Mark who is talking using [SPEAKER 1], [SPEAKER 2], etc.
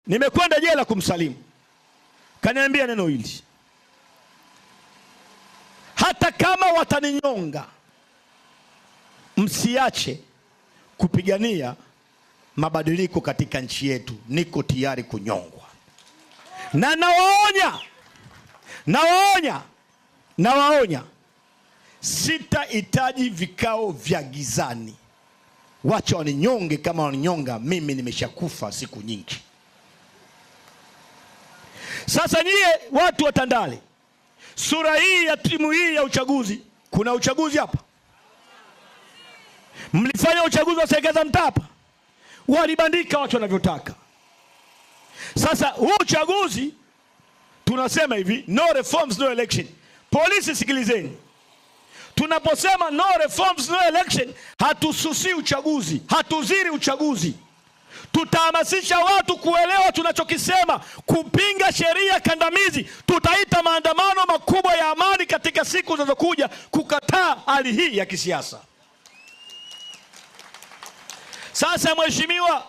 [SPEAKER 1] Nimekwenda jela kumsalimu, kaniambia neno hili: hata kama wataninyonga, msiache kupigania mabadiliko katika nchi yetu. Niko tayari kunyongwa. Na nawaonya, sitahitaji vikao vya gizani. Wacha waninyonge kama waninyonga, mimi nimeshakufa siku nyingi. Sasa nyie watu wa Tandale, sura hii ya timu hii ya uchaguzi, kuna uchaguzi hapa? Mlifanya uchaguzi wa serikali za mtaa hapa? Walibandika watu wanavyotaka. Sasa huu uchaguzi tunasema hivi, no reforms no election. Polisi sikilizeni, tunaposema no reforms no election, hatususi uchaguzi, hatuziri uchaguzi. Tutahamasisha watu kuelewa tunachokisema, kupinga sheria kandamizi. Tutaita maandamano makubwa ya amani katika siku zinazokuja kukataa hali hii ya kisiasa. Sasa mheshimiwa,